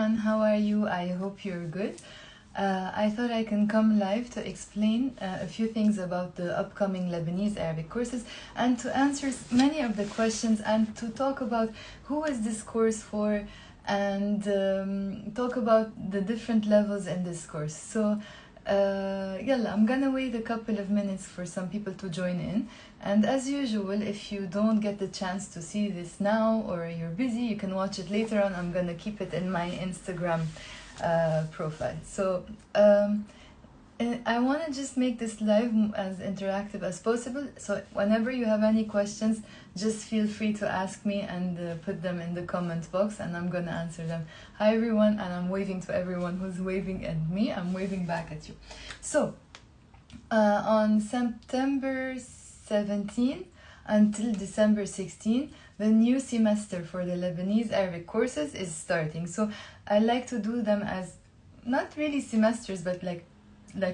And how are you? I hope you're good. I thought I can come live to explain a few things about the upcoming Lebanese Arabic courses and to answer many of the questions and to talk about who is this course for and talk about the different levels in this course. So I'm gonna wait a couple of minutes for some people to join in, and as usual, if you don't get the chance to see this now or you're busy, you can watch it later on. I'm gonna keep it in my Instagram profile. So I want to just make this live as interactive as possible, so whenever you have any questions, just feel free to ask me and put them in the comment box and I'm gonna answer them. Hi everyone, and I'm waving to everyone who's waving at me. I'm waving back at you. So on September 17 until December 16, the new semester for the Lebanese Arabic courses is starting. So I like to do them as not really semesters, but like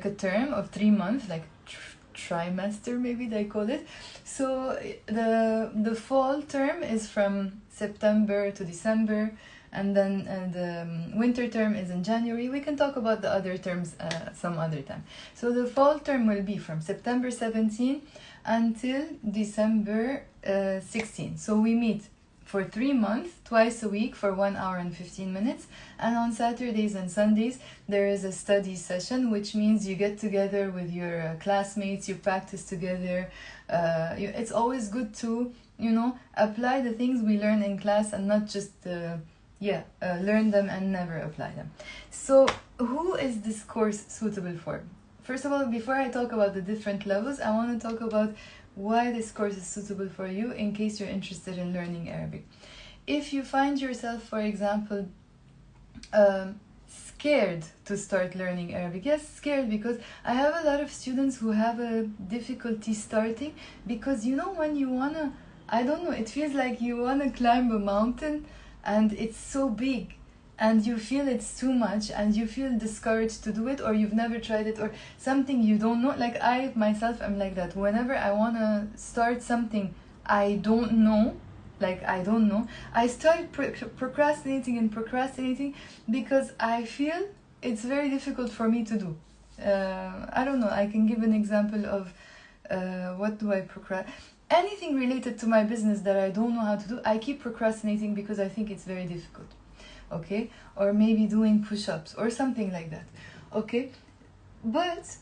a term of 3 months, like trimester maybe they call it. So the fall term is from September to December, and then the winter term is in January. We can talk about the other terms some other time. So the fall term will be from September 17 until December 16. So we meet for 3 months, twice a week for 1 hour and 15 minutes. And on Saturdays and Sundays, there is a study session, which means you get together with your classmates, you practice together. It's always good to, apply the things we learn in class and not just, learn them and never apply them. So who is this course suitable for? First of all, before I talk about the different levels, I want to talk about why this course is suitable for you in case you're interested in learning Arabic. If you find yourself, for example, scared to start learning Arabic, yes, scared, because I have a lot of students who have a difficulty starting because when you wanna, it feels like you wanna climb a mountain and it's so big and you feel it's too much and you feel discouraged to do it, or you've never tried it, or something you don't know. Like I myself am like that. Whenever I want to start something I don't know, I start procrastinating because I feel it's very difficult for me to do. I don't know, I can give an example of what do I procrastinate. Anything related to my business that I don't know how to do, I keep procrastinating because I think it's very difficult. Okay, or maybe doing push-ups or something like that. Okay, but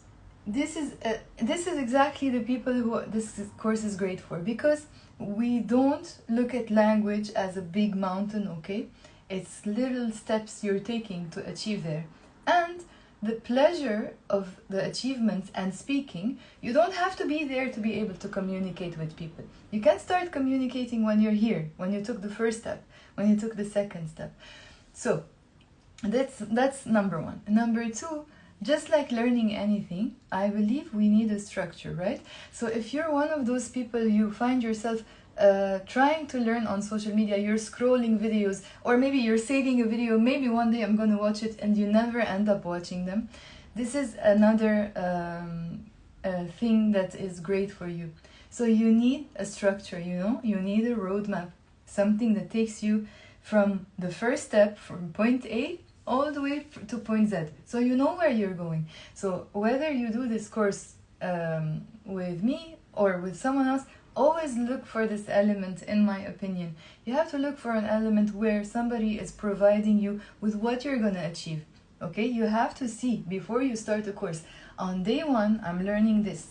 this is exactly the people who this course is great for, because we don't look at language as a big mountain. Okay, it's little steps you're taking to achieve there, and the pleasure of the achievements and speaking, you don't have to be there to be able to communicate with people. You can start communicating when you're here, when you took the first step, when you took the second step. So that's number one. Number two, just like learning anything, I believe we need a structure, right? So if you're one of those people, you find yourself trying to learn on social media, you're scrolling videos, or maybe you're saving a video, maybe one day I'm going to watch it, and you never end up watching them. This is another thing that is great for you. So you need a structure, you need a roadmap, something that takes you from the first step, from point A all the way to point Z, so you know where you're going. So whether you do this course with me or with someone else, always look for this element. In my opinion, you have to look for an element where somebody is providing you with what you're going to achieve. Okay, you have to see before you start a course, on day 1 I'm learning this,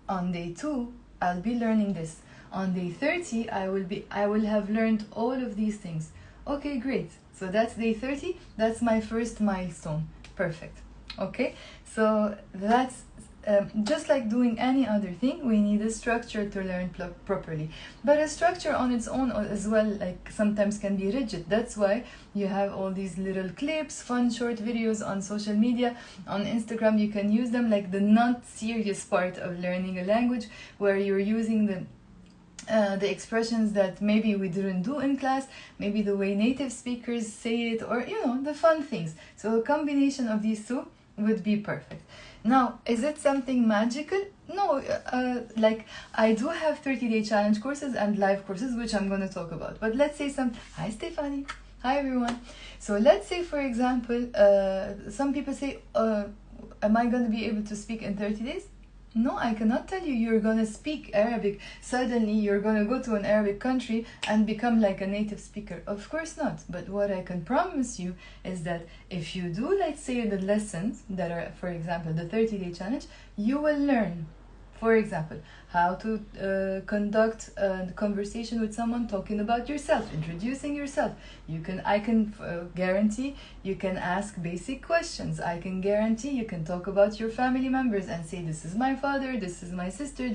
on day 2 I'll be learning this, on day 30 I will have learned all of these things. Okay, great. So that's day 30. That's my first milestone. Perfect. Okay, so that's just like doing any other thing, we need a structure to learn properly. But a structure on its own as well, like sometimes can be rigid. That's why you have all these little clips, fun short videos on social media. On Instagram, you can use them, like the not serious part of learning a language, where you're using the expressions that maybe we didn't do in class, maybe the way native speakers say it, or the fun things. So a combination of these two would be perfect. Now, is it something magical? No, I do have 30-day challenge courses and live courses, which I'm going to talk about. But let's say hi Stefani, Hi everyone. So let's say, for example, some people say, am I going to be able to speak in 30 days? No, I cannot tell you you're going to speak Arabic. Suddenly you're going to go to an Arabic country and become like a native speaker. Of course not. But what I can promise you is that if you do, let's say, the lessons that are, for example, the 30-day challenge, you will learn, for example, how to conduct a conversation with someone, talking about yourself, introducing yourself. I can guarantee you can ask basic questions. I can guarantee you can talk about your family members and say, this is my father, this is my sister,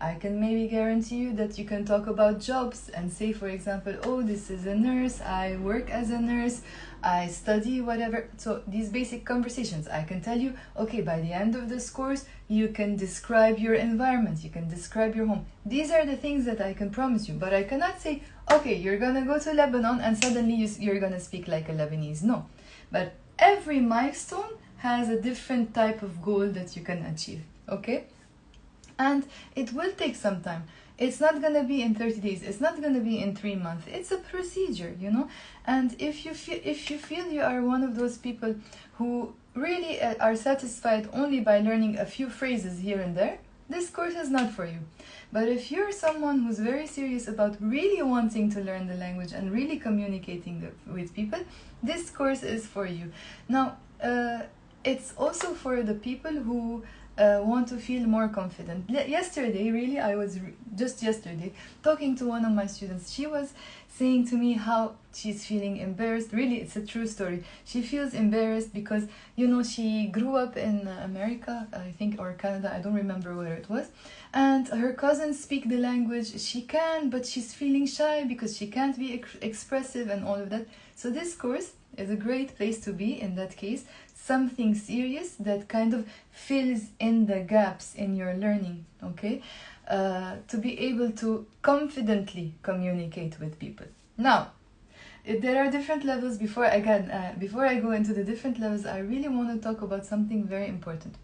I can maybe guarantee you that you can talk about jobs and say, for example, oh, this is a nurse, I work as a nurse, I study whatever. So these basic conversations, I can tell you, okay, by the end of this course, you can describe your environment, you can describe your home. These are the things that I can promise you, but I cannot say, okay, you're gonna go to Lebanon and suddenly you're gonna speak like a Lebanese. No, but every milestone has a different type of goal that you can achieve, okay? And it will take some time. It's not going to be in 30 days. It's not going to be in 3 months. It's a procedure, you know. And if you feel you are one of those people who really are satisfied only by learning a few phrases here and there, this course is not for you. But if you're someone who's very serious about really wanting to learn the language and really communicating with people, this course is for you. Now, it's also for the people who want to feel more confident. Yesterday, really, I was just yesterday talking to one of my students. She was saying to me how she's feeling embarrassed. Really, it's a true story. She feels embarrassed because, you know, she grew up in America, I think, or Canada, I don't remember where it was. And her cousins speak the language. She can, but she's feeling shy because she can't be expressive and all of that. So this course is a great place to be in that case. Something serious that kind of fills in the gaps in your learning, okay? To be able to confidently communicate with people. Now, there are different levels. Before I go into the different levels, I really want to talk about something very important.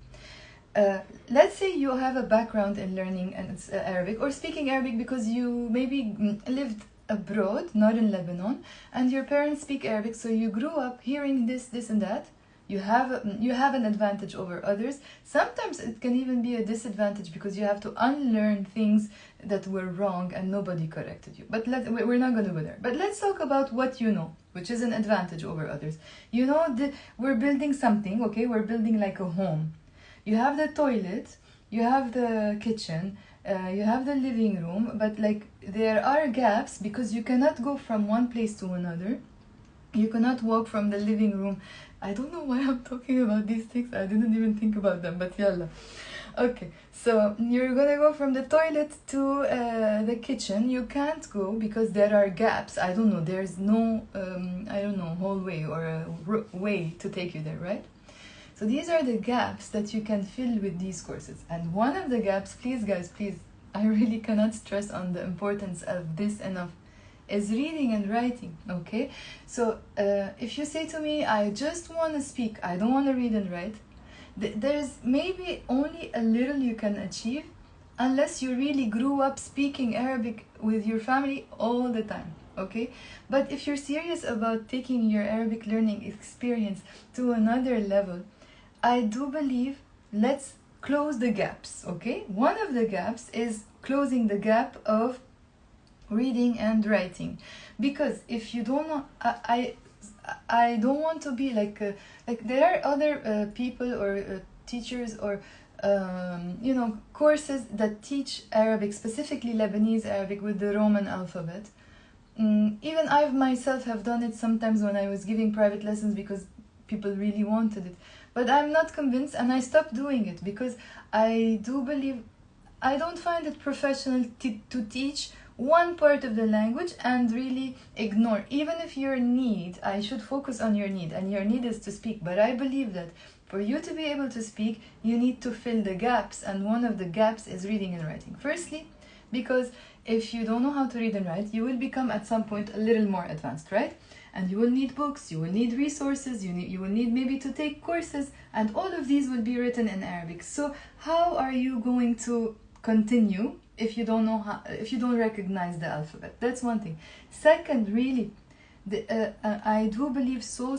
Let's say you have a background in learning Arabic or speaking Arabic because you maybe lived abroad, not in Lebanon, and your parents speak Arabic, so you grew up hearing this and that. You have an advantage over others. Sometimes it can even be a disadvantage because you have to unlearn things that were wrong and nobody corrected you. But we're not going to go there. But let's talk about what you know, which is an advantage over others. You know, we're building something, okay? We're building like a home. You have the toilet, you have the kitchen, you have the living room, but like there are gaps because you cannot go from one place to another. You cannot walk from the living room. I don't know why I'm talking about these things. I didn't even think about them, but yalla. Okay, so you're gonna go from the toilet to the kitchen. You can't go because there are gaps. I don't know, there's no, hallway or a way to take you there, right? So these are the gaps that you can fill with these courses. And one of the gaps, please guys, please, I really cannot stress on the importance of this enough, is reading and writing, okay? So if you say to me, I just want to speak, I don't want to read and write, there's maybe only a little you can achieve unless you really grew up speaking Arabic with your family all the time, okay? But if you're serious about taking your Arabic learning experience to another level, I do believe let's close the gaps, okay? One of the gaps is closing the gap of reading and writing, because if you don't know, I don't want to be like there are other people or teachers or courses that teach Arabic, specifically Lebanese Arabic with the Roman alphabet. Even I myself have done it sometimes when I was giving private lessons because people really wanted it, but I'm not convinced and I stopped doing it because I do believe I don't find it professional to teach one part of the language and really ignore. Even if your need, I should focus on your need, and your need is to speak. But I believe that for you to be able to speak, you need to fill the gaps, and one of the gaps is reading and writing. Firstly, because if you don't know how to read and write, you will become at some point a little more advanced, right? And you will need books, you will need resources, you will need maybe to take courses, and all of these will be written in Arabic. So how are you going to continue if you don't know how, if you don't recognize the alphabet? That's one thing. Second, really, I do believe so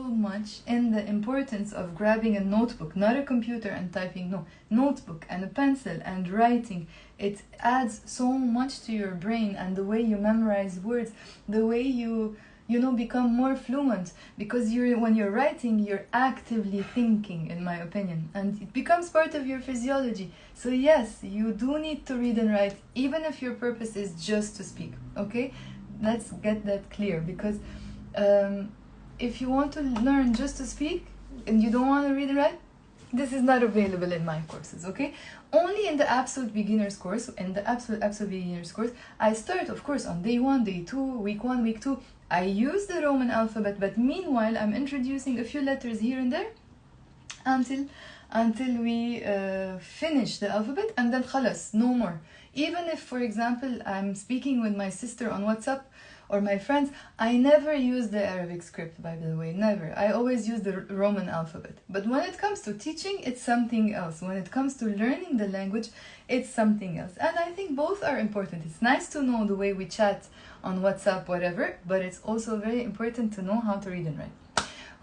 much in the importance of grabbing a notebook, not a computer and typing, no, notebook and a pencil and writing. It adds so much to your brain and the way you memorize words, the way you know, become more fluent, because when you're writing, you're actively thinking, in my opinion, and it becomes part of your physiology. So yes, you do need to read and write, even if your purpose is just to speak, okay? Let's get that clear, because if you want to learn just to speak and you don't want to read and write, this is not available in my courses, okay? Only in the absolute beginners course, absolute beginners course, I start, of course, on day 1, day 2, week 1, week 2. I use the Roman alphabet, but meanwhile I'm introducing a few letters here and there until we finish the alphabet, and then khalas, no more. Even if, for example, I'm speaking with my sister on WhatsApp or my friends, I never use the Arabic script, by the way, never. I always use the Roman alphabet. But when it comes to teaching, it's something else. When it comes to learning the language, it's something else. And I think both are important. It's nice to know the way we chat on WhatsApp, whatever, but it's also very important to know how to read and write.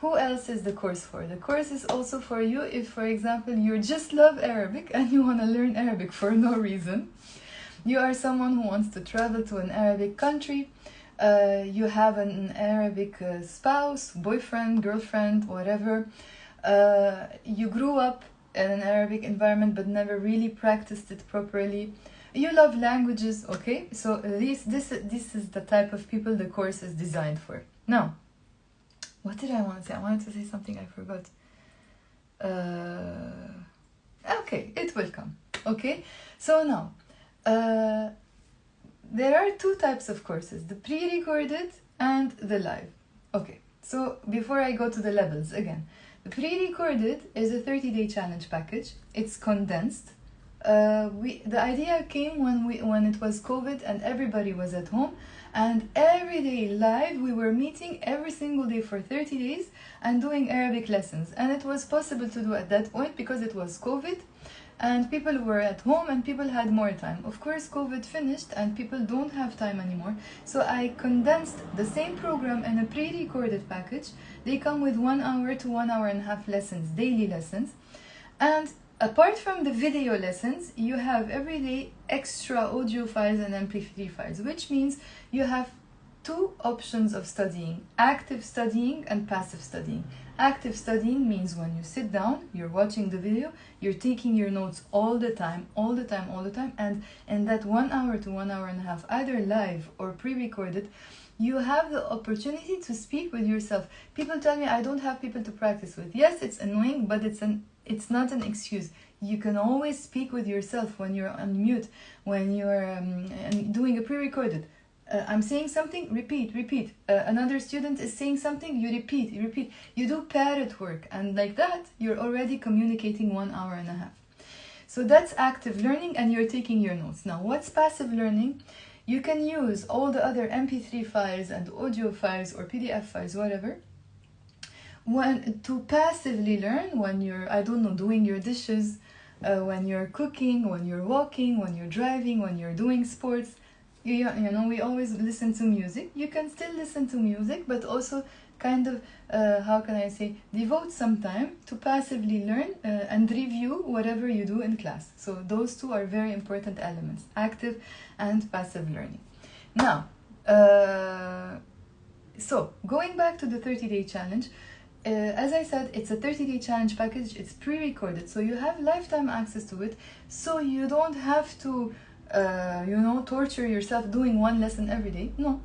Who else is the course for? The course is also for you if, for example, you just love Arabic and you want to learn Arabic for no reason. You are someone who wants to travel to an Arabic country. You have an Arabic spouse, boyfriend, girlfriend, whatever. You grew up in an Arabic environment but never really practiced it properly. You love languages, okay? So this is the type of people the course is designed for. Now, what did I want to say? I wanted to say something I forgot. Okay, it will come. Okay, so now, there are two types of courses, the pre-recorded and the live. Okay, so before I go to the levels again, the pre-recorded is a 30-day challenge package. It's condensed. The idea came when it was COVID and everybody was at home, and every day live we were meeting every single day for 30 days and doing Arabic lessons. And it was possible to do at that point because it was COVID and people were at home and people had more time. Of course, COVID finished and people don't have time anymore. So I condensed the same program in a pre-recorded package. They come with 1 hour to 1 hour and a half lessons, daily lessons. And apart from the video lessons, you have every day extra audio files and MP3 files, which means you have two options of studying: active studying and passive studying. Active studying means when you sit down, you're watching the video, you're taking your notes all the time, and in that 1 hour to 1 hour and a half, either live or pre-recorded, you have the opportunity to speak with yourself. People tell me I don't have people to practice with. Yes, it's annoying, but it's not an excuse. You can always speak with yourself when you're on mute, when you're doing a pre-recorded. I'm saying something, repeat. Another student is saying something, you repeat. You do parrot work, and like that, you're already communicating 1 hour and a half. So that's active learning, and you're taking your notes. Now, what's passive learning? You can use all the other MP3 files and audio files or PDF files, whatever, to passively learn when you're, I don't know, doing your dishes, when you're cooking, when you're walking, when you're driving, when you're doing sports. You know, we always listen to music. You can still listen to music, but also kind of, how can I say, devote some time to passively learn and review whatever you do in class. So those two are very important elements, active and passive learning. Now, so going back to the 30-day challenge, as I said, it's a 30-day challenge package. It's pre-recorded, so you have lifetime access to it, so you don't have to torture yourself doing one lesson every day. No,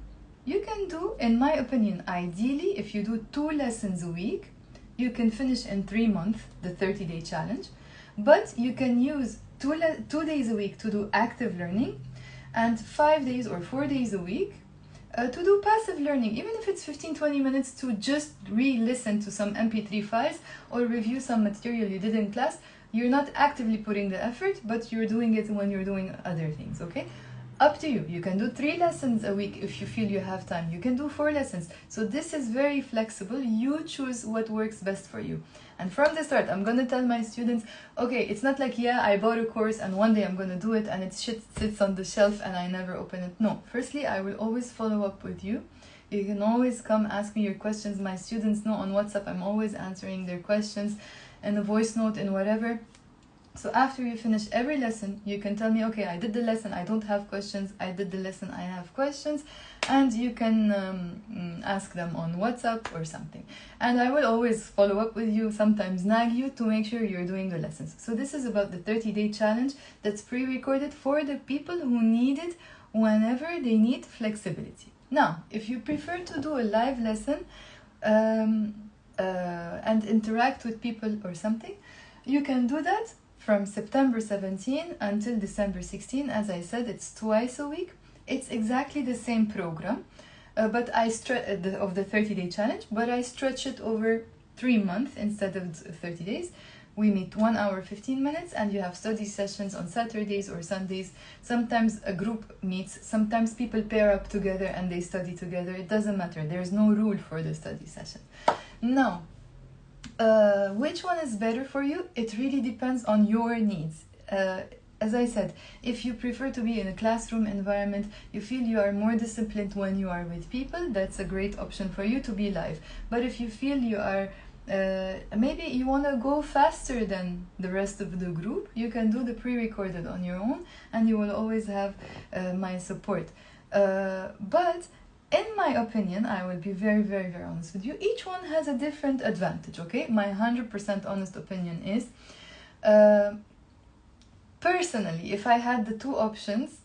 you can do, in my opinion, ideally, if you do 2 lessons a week, you can finish in 3 months the 30-day challenge. But you can use 2 days a week to do active learning and 5 days or 4 days a week to do passive learning, even if it's 15-20 minutes to just re-listen to some MP3 files or review some material you did in class. You're not actively putting the effort, but you're doing it when you're doing other things, okay? Up to you. You can do 3 lessons a week if you feel you have time. You can do 4 lessons. So this is very flexible. You choose what works best for you. And from the start, I'm going to tell my students, okay, it's not like, yeah, I bought a course and one day I'm going to do it and it sits on the shelf and I never open it. No. Firstly, I will always follow up with you You can always come ask me your questions. My students know on WhatsApp I'm always answering their questions in a voice note and whatever. So after you finish every lesson, you can tell me, okay, I did the lesson, I don't have questions, I did the lesson, I have questions, and you can ask them on WhatsApp or something. And I will always follow up with you, sometimes nag you to make sure you're doing the lessons. So this is about the 30-day challenge that's pre-recorded for the people who need it whenever they need flexibility. Now, if you prefer to do a live lesson and interact with people or something, you can do that from September 17 until December 16. As I said, it's twice a week. It's exactly the same program, but of the 30-day challenge, but I stretch it over 3 months instead of 30 days. We meet 1 hour, 15 minutes, and you have study sessions on Saturdays or Sundays. Sometimes a group meets, sometimes people pair up together and they study together. It doesn't matter. There's no rule for the study session. Now, which one is better for you? It really depends on your needs. As I said, if you prefer to be in a classroom environment, you feel you are more disciplined when you are with people, that's a great option for you to be live. But if you feel you are, maybe you want to go faster than the rest of the group, you can do the pre-recorded on your own and you will always have my support. But in my opinion, I will be very, very, very honest with you, each one has a different advantage, okay? My 100% honest opinion is, personally, if I had the two options,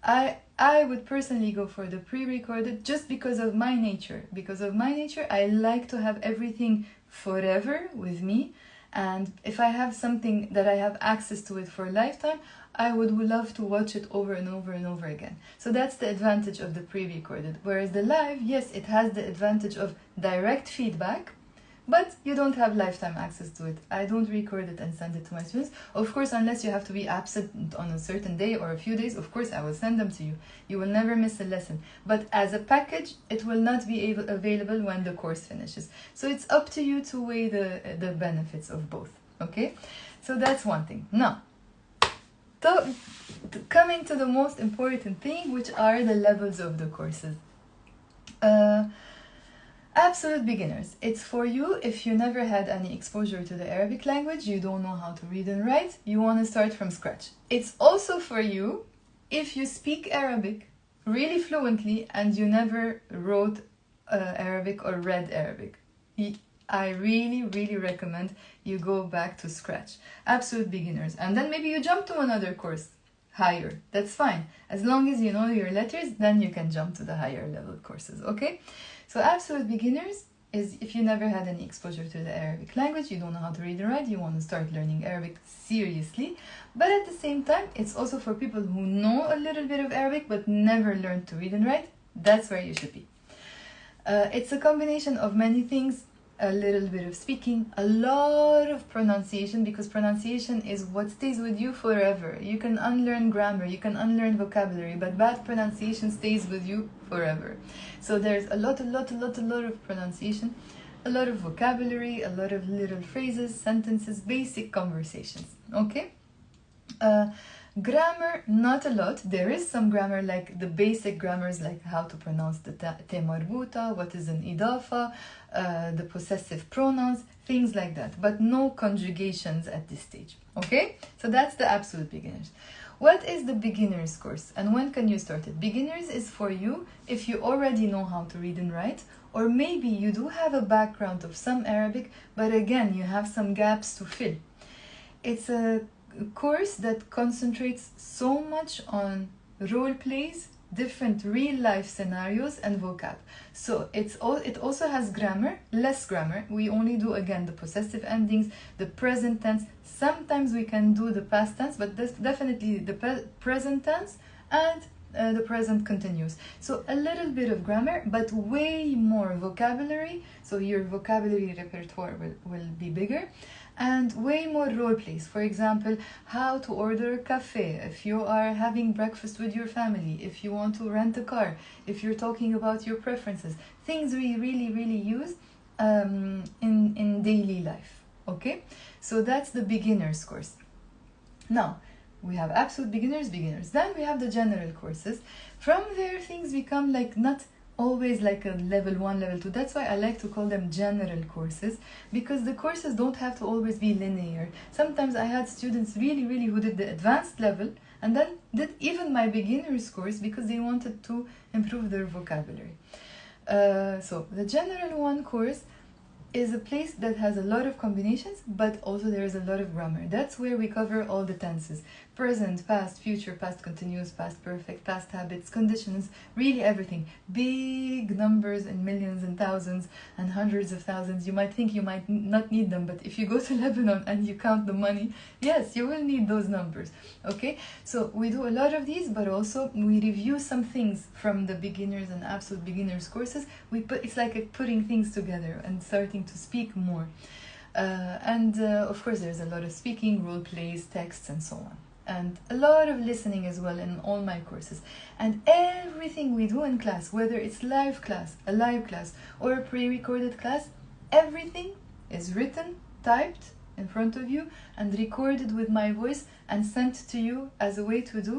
I would personally go for the pre-recorded just because of my nature. Because of my nature, I like to have everything forever with me. And if I have something that I have access to it for a lifetime, I would love to watch it over and over and over again. So that's the advantage of the pre-recorded. Whereas the live, yes, it has the advantage of direct feedback, but you don't have lifetime access to it. I don't record it and send it to my students. Of course, unless you have to be absent on a certain day or a few days, of course, I will send them to you. You will never miss a lesson. But as a package, it will not be available when the course finishes. So it's up to you to weigh the benefits of both, okay? So that's one thing. Now, coming to the most important thing, which are the levels of the courses. Absolute beginners. It's for you if you never had any exposure to the Arabic language, you don't know how to read and write, you want to start from scratch. It's also for you if you speak Arabic really fluently and you never wrote Arabic or read Arabic. I really, really recommend you go back to scratch. Absolute beginners. And then maybe you jump to another course higher. That's fine. As long as you know your letters, then you can jump to the higher level courses, okay? So absolute beginners is if you never had any exposure to the Arabic language, you don't know how to read and write, you want to start learning Arabic seriously. But at the same time, it's also for people who know a little bit of Arabic but never learned to read and write. That's where you should be. It's a combination of many things. A little bit of speaking, a lot of pronunciation, because pronunciation is what stays with you forever. You can unlearn grammar, you can unlearn vocabulary, but bad pronunciation stays with you forever. So there's a lot of pronunciation, a lot of vocabulary, a lot of little phrases, sentences, basic conversations, okay? Grammar, not a lot. There is some grammar, like the basic grammars, like how to pronounce the te marbuta, what is an idafa, the possessive pronouns, things like that. But no conjugations at this stage, okay? So that's the absolute beginners. What is the beginners course and when can you start it? Beginners is for you if you already know how to read and write, or maybe you do have a background of some Arabic, but again, you have some gaps to fill. It's a course that concentrates so much on role plays, different real life scenarios and vocab. So it also has grammar, less grammar. We only do again the possessive endings, the present tense. Sometimes we can do the past tense, but definitely the present tense and the present continuous. So a little bit of grammar, but way more vocabulary. So your vocabulary repertoire will be bigger. And way more role plays. For example, how to order a cafe, if you are having breakfast with your family, if you want to rent a car, if you're talking about your preferences, things we really use in daily life, okay? So that's the beginners course. Now, we have absolute beginners. Then we have the general courses. From there, things become like not always like a level 1, level 2. That's why I like to call them general courses, because the courses don't have to always be linear. Sometimes I had students really who did the advanced level and then did even my beginner's course because they wanted to improve their vocabulary. So the general 1 course is a place that has a lot of combinations, but also there is a lot of grammar. That's where we cover all the tenses: present, past, future, past continuous, past perfect, past habits, conditions, really everything. Big numbers in millions and thousands and hundreds of thousands. You might think you might not need them, but if you go to Lebanon and you count the money, yes, you will need those numbers. Okay, so we do a lot of these, but also we review some things from the beginners and absolute beginners courses. It's like putting things together and starting to speak more. Of course there's a lot of speaking, role plays, texts, and so on. And a lot of listening as well in all my courses. And everything we do in class, whether it's a live class, or a pre-recorded class, everything is written, typed in front of you, and recorded with my voice and sent to you as a way to do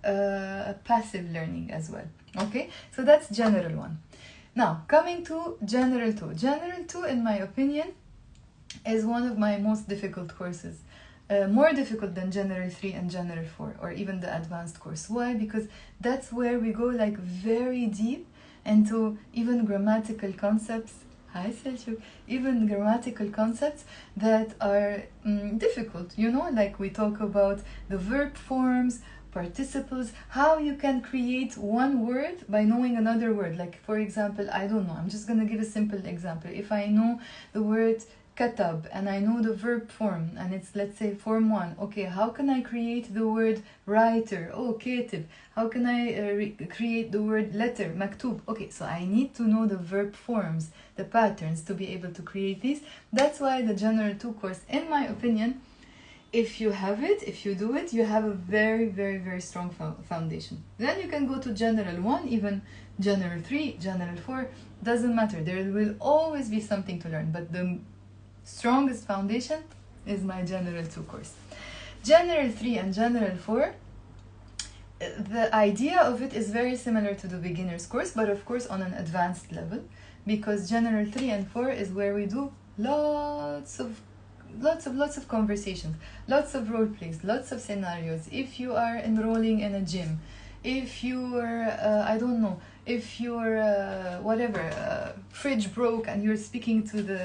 a passive learning as well. Okay, so that's general 1. Now, coming to general 2. General 2, in my opinion, is one of my most difficult courses. More difficult than General 3 and General 4, or even the advanced course. Why? Because that's where we go like very deep into even grammatical concepts. Hi, Selçuk. Even grammatical concepts that are difficult. You know, like we talk about the verb forms, participles, how you can create one word by knowing another word. Like, for example, I don't know, I'm just gonna give a simple example. If I know the word katab and I know the verb form and it's, let's say, form 1, okay, how can I create the word writer? Oh, katib. How can I create the word letter? Maktub. Okay, so I need to know the verb forms, the patterns, to be able to create these. That's why the General 2 course, in my opinion, if you have it, if you do it, you have a very strong foundation. Then you can go to General 1, even General 3, General 4, doesn't matter. There will always be something to learn, but the strongest foundation is my General 2 course. General 3 and General 4, the idea of it is very similar to the beginner's course, but of course on an advanced level, because General 3 and 4 is where we do lots of conversations, lots of role plays, lots of scenarios. If you are enrolling in a gym, if you're I don't know, if your fridge broke and you're speaking to the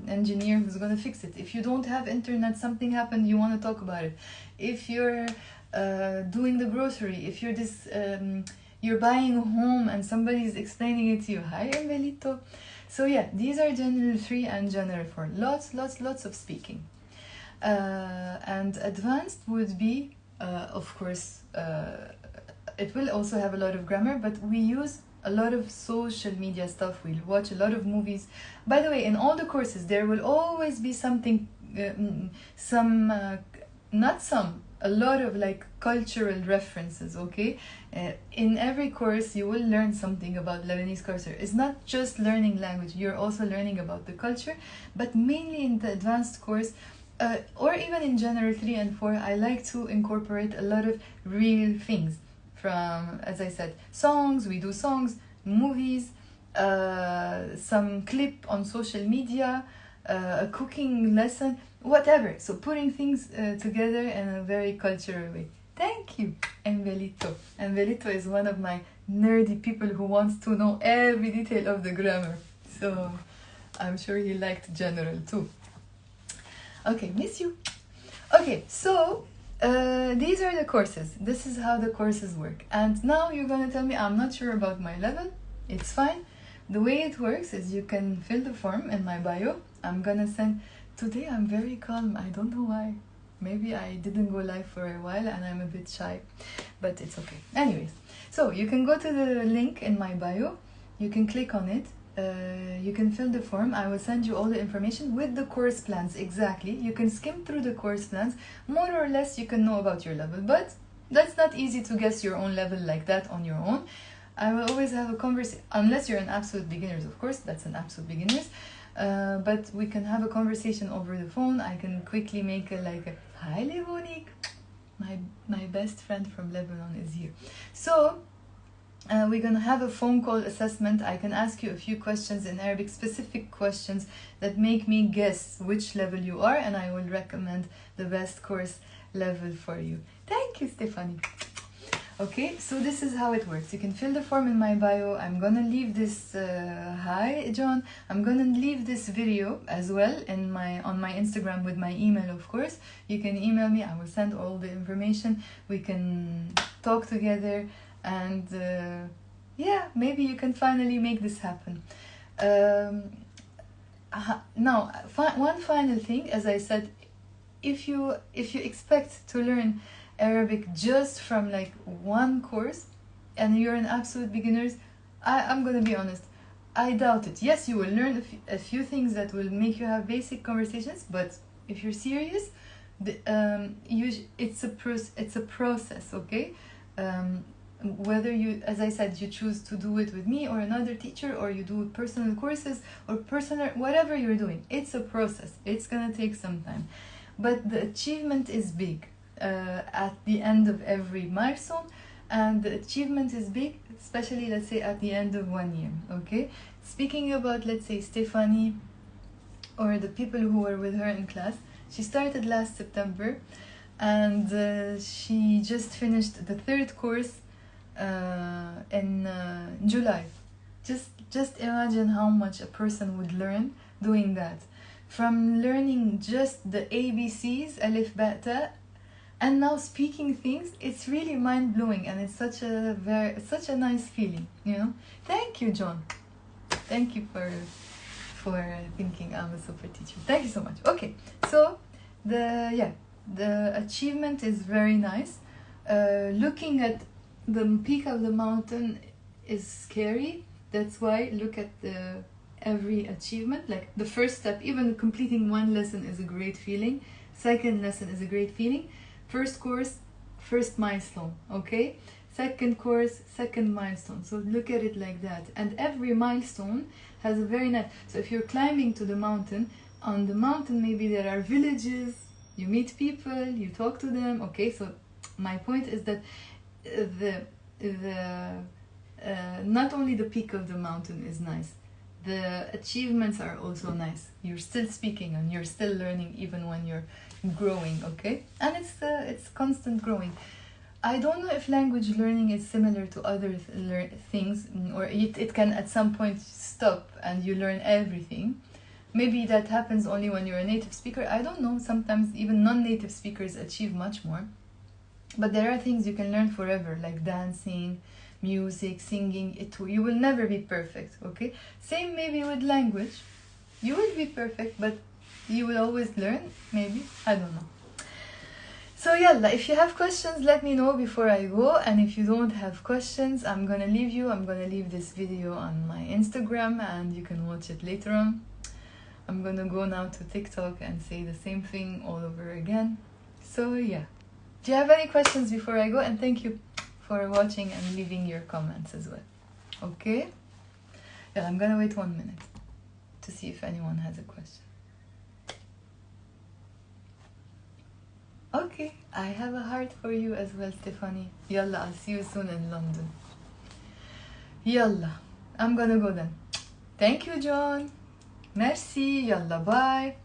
engineer who's going to fix it, if you don't have internet, something happened, you want to talk about it, if you're doing the grocery, if you're you're buying a home and somebody's explaining it to you. Hi, Emelito. So yeah, these are General 3 and General 4. Lots of speaking. And advanced would be, of course, it will also have a lot of grammar, but we use a lot of social media stuff. We'll watch a lot of movies. By the way, in all the courses, there will always be something, a lot of like cultural references, okay? In every course, you will learn something about Lebanese culture. It's not just learning language, you're also learning about the culture, but mainly in the advanced course, or even in General 3 and 4, I like to incorporate a lot of real things. From, as I said, songs, we do songs, movies, some clip on social media, a cooking lesson, whatever. So putting things together in a very cultural way. Thank you, Envelito. Envelito is one of my nerdy people who wants to know every detail of the grammar. So I'm sure he liked General too. Okay, miss you. Okay, so these are the courses. This is how the courses work. And now you're going to tell me, I'm not sure about my level. It's fine. The way it works is you can fill the form in my bio. I'm going to send... Today I'm very calm. I don't know why. Maybe I didn't go live for a while and I'm a bit shy. But it's okay. Anyways, so you can go to the link in my bio. You can click on it. You can fill the form. I will send you all the information with the course plans exactly. You can skim through the course plans. More or less you can know about your level, but that's not easy to guess your own level like that on your own. I will always have a conversation, unless you're an absolute beginners, of course, that's an absolute beginners. But we can have a conversation over the phone. I can quickly make hi Levonik, my best friend from Lebanon is here. So We're gonna have a phone call assessment. I can ask you a few questions in Arabic, specific questions that make me guess which level you are, and I will recommend the best course level for you. Thank you, Stephanie. Okay, so this is how it works. You can fill the form in my bio. I'm gonna leave this, hi John, I'm gonna leave this video as well in on my Instagram with my email, of course. You can email me, I will send all the information. We can talk together, and yeah, maybe you can finally make this happen. Now, one final thing, as I said, if you expect to learn Arabic just from like one course and you're an absolute beginners, I'm gonna be honest, I doubt it. Yes, you will learn a few things that will make you have basic conversations, but if you're serious, it's a process, okay? Whether you, as I said, you choose to do it with me or another teacher, or you do personal courses or personal, whatever you're doing, it's a process. It's gonna take some time, but the achievement is big. At the end of every milestone, and the achievement is big, especially let's say at the end of 1 year. Okay, speaking about, let's say, Stephanie or the people who were with her in class, she started last September, and she just finished the 3rd course in July. Just imagine how much a person would learn doing that, from learning just the ABCs, alif ba ta, and now speaking things. It's really mind-blowing, and it's such a nice feeling, you know. Thank you, John. Thank you for thinking I'm a super teacher. Thank you so much. Okay, so the achievement is very nice. Looking at the peak of the mountain is scary. That's why look at every achievement. Like the first step, even completing one lesson is a great feeling. Second lesson is a great feeling. First course, first milestone, okay? Second course, second milestone. So look at it like that. And every milestone has a very nice... So if you're climbing to the mountain, on the mountain maybe there are villages, you meet people, you talk to them, okay? So my point is that not only the peak of the mountain is nice, the achievements are also nice. You're still speaking and you're still learning even when you're growing, okay? And it's constant growing. I don't know if language learning is similar to other things, or it can at some point stop and you learn everything. Maybe that happens only when you're a native speaker. I don't know. Sometimes even non-native speakers achieve much more. But there are things you can learn forever, like dancing, music, singing. You will never be perfect, okay? Same maybe with language. You will be perfect, but you will always learn, maybe. I don't know. So yalla, if you have questions, let me know before I go. And if you don't have questions, I'm gonna leave this video on my Instagram and you can watch it later on. I'm gonna go now to TikTok and say the same thing all over again. So yeah. Do you have any questions before I go? And thank you for watching and leaving your comments as well. Okay? Yeah, I'm gonna wait 1 minute to see if anyone has a question. Okay, I have a heart for you as well, Stephanie. Yalla, I'll see you soon in London. Yalla, I'm gonna go then. Thank you, John. Merci. Yalla, bye.